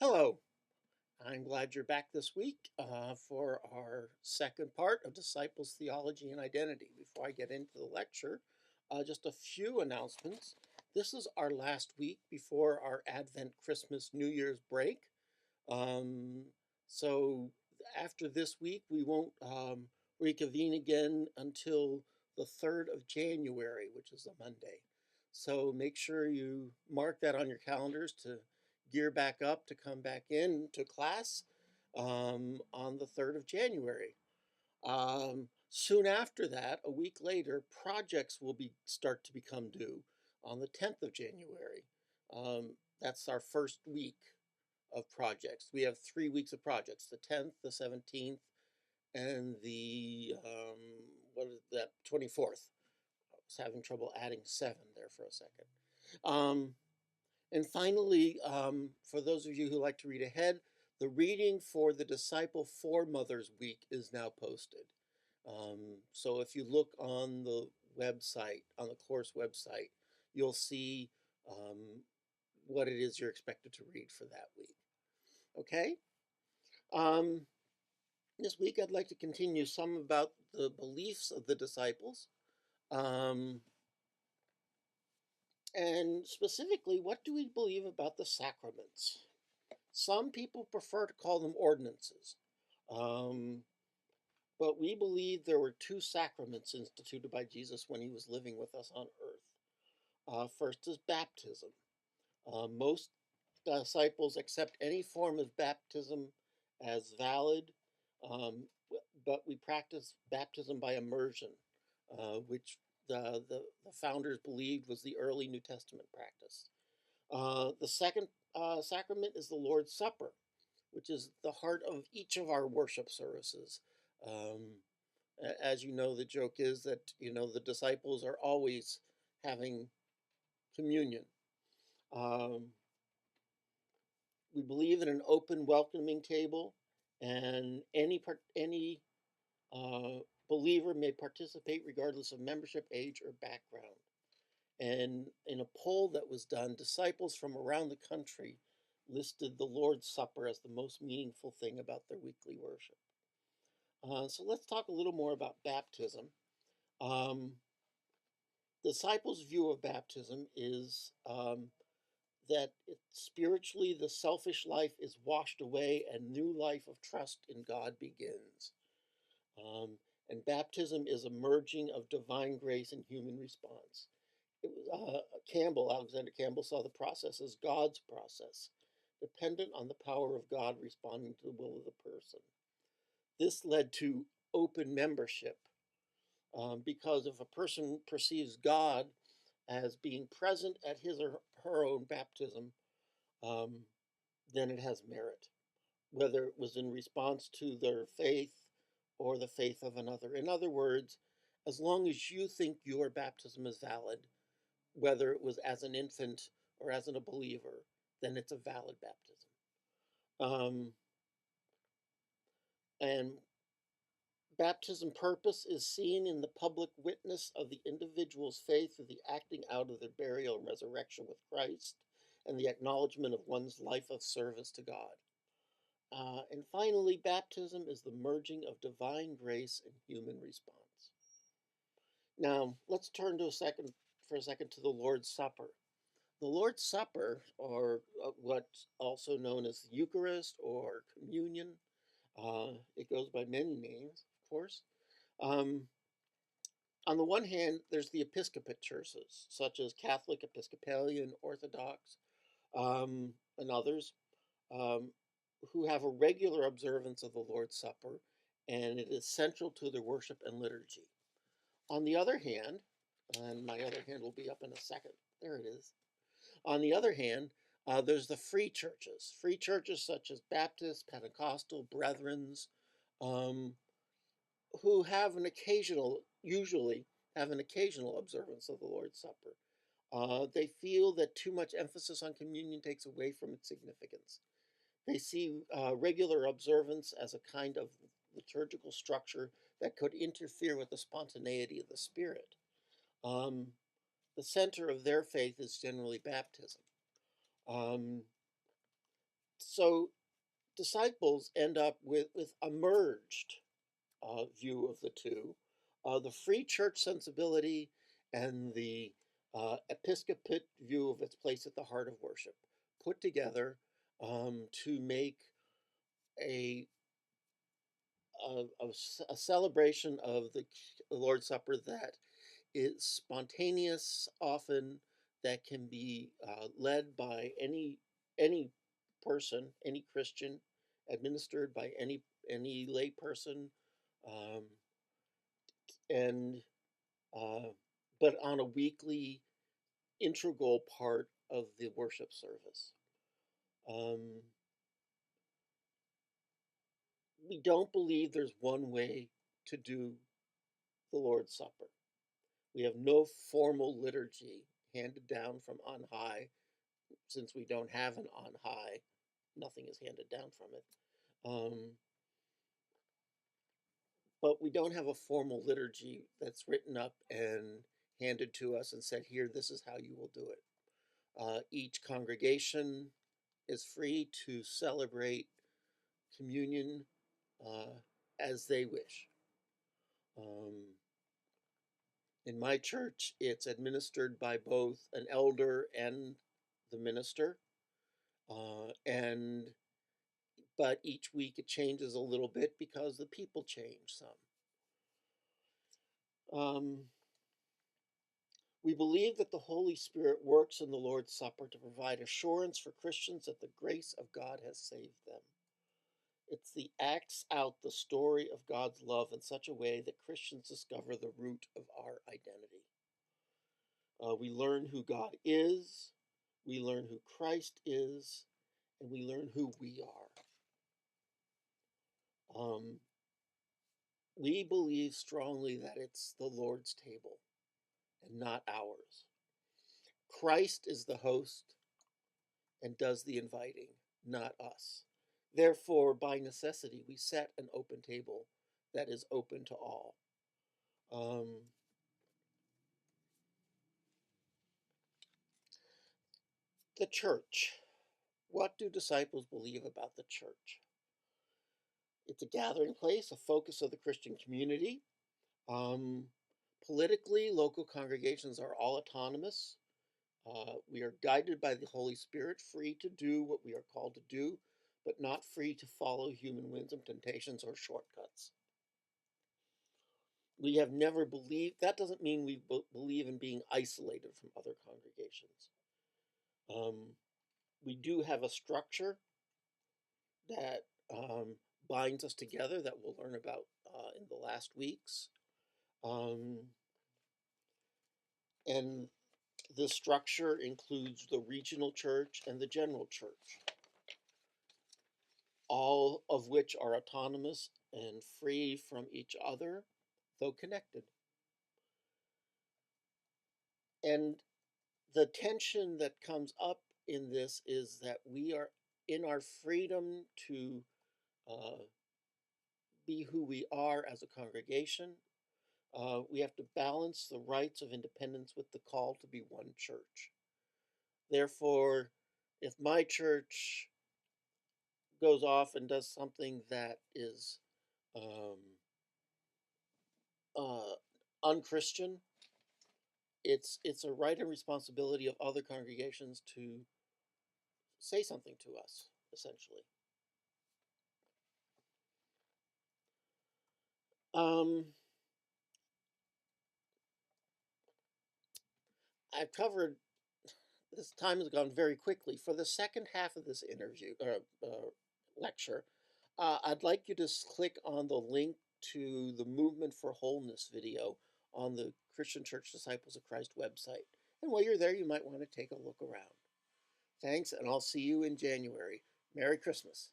Hello, I'm glad you're back this week for our second part of Disciples Theology and Identity. Before I get into the lecture, just a few announcements. This is our last week before our Advent, Christmas, New Year's break. So after this week, we won't reconvene again until the 3rd of January, which is a Monday. So make sure you mark that on your calendars to gear back up to come back in to class on the 3rd of January. Soon after that, a week later, projects will start to become due on the 10th of January. That's our first week of projects. We have 3 weeks of projects: the 10th, the 17th, and the 24th. I was having trouble adding 7 there for a second. And finally, for those of you who like to read ahead, the reading for the Disciple Foremothers Week is now posted. So if you look on the website, on the course website, you'll see what it is you're expected to read for that week. Okay? This week I'd like to continue some about the beliefs of the disciples. And specifically, what do we believe about the sacraments? Some people prefer to call them ordinances. But we believe there were 2 sacraments instituted by Jesus when he was living with us on earth. First is baptism. Most disciples accept any form of baptism as valid, but we practice baptism by immersion, which the founders believed was the early New Testament practice. The second sacrament is the Lord's Supper, which is the heart of each of our worship services. As you know, the joke is that, the disciples are always having communion. We believe in an open, welcoming table, and any believer may participate regardless of membership, age, or background. And in a poll that was done, disciples from around the country listed the Lord's Supper as the most meaningful thing about their weekly worship. So let's talk a little more about baptism. Disciples' view of baptism is that spiritually the selfish life is washed away and new life of trust in God begins. And baptism is a merging of divine grace and human response. It was Alexander Campbell saw the process as God's process, dependent on the power of God responding to the will of the person. This led to open membership, because if a person perceives God as being present at his or her own baptism, then it has merit, whether it was in response to their faith or the faith of another. In other words, as long as you think your baptism is valid, whether it was as an infant or as a believer, then it's a valid baptism. And baptism purpose is seen in the public witness of the individual's faith through the acting out of their burial and resurrection with Christ, and the acknowledgement of one's life of service to God. And finally, baptism is the merging of divine grace and human response. Now, let's turn for a second to the Lord's Supper. The Lord's Supper, or what's also known as the Eucharist or communion, it goes by many names, of course. On the one hand, there's the episcopate churches, such as Catholic, Episcopalian, Orthodox, and others, who have a regular observance of the Lord's Supper, and it is central to their worship and liturgy. On the other hand, and my other hand will be up in a second, there it is. On the other hand, there's the free churches such as Baptist, Pentecostal, Brethrens, who have usually have an occasional observance of the Lord's Supper. They feel that too much emphasis on communion takes away from its significance. They see regular observance as a kind of liturgical structure that could interfere with the spontaneity of the Spirit. The center of their faith is generally baptism. So disciples end up with a merged view of the two, the free church sensibility and the episcopate view of its place at the heart of worship, put together to make a, a celebration of the Lord's Supper that is spontaneous, often, that can be led by any person, any Christian, administered by any lay person, um, and uh, but on a weekly integral part of the worship service. Um, we don't believe there's one way to do the Lord's Supper. We have no formal liturgy handed down from on high. Since we don't have an on high, nothing is handed down from it. But we don't have a formal liturgy that's written up and handed to us and said, here, this is how you will do it. Each congregation is free to celebrate communion as they wish. In my church, it's administered by both an elder and the minister, and but each week it changes a little bit because the people change some. We believe that the Holy Spirit works in the Lord's Supper to provide assurance for Christians that the grace of God has saved them. It's the acts out the story of God's love in such a way that Christians discover the root of our identity. We learn who God is, we learn who Christ is, and we learn who we are. We believe strongly that it's the Lord's table and not ours. Christ is the host and does the inviting, not us. Therefore, by necessity, we set an open table that is open to all. The church. What do disciples believe about the church? It's a gathering place, a focus of the Christian community. Politically, local congregations are all autonomous. We are guided by the Holy Spirit, free to do what we are called to do, but not free to follow human whims and temptations or shortcuts. We have never believed, that doesn't mean we believe in being isolated from other congregations. We do have a structure that binds us together that we'll learn about in the last weeks. And the structure includes the regional church and the general church, all of which are autonomous and free from each other, though connected. And the tension that comes up in this is that we are in our freedom to be who we are as a congregation. We have to balance the rights of independence with the call to be one church. Therefore, if my church goes off and does something that is unchristian, it's a right and responsibility of other congregations to say something to us, essentially. I've covered, this time has gone very quickly. For the second half of this interview, lecture, I'd like you to click on the link to the Movement for Wholeness video on the Christian Church Disciples of Christ website. And while you're there, you might want to take a look around. Thanks, and I'll see you in January. Merry Christmas.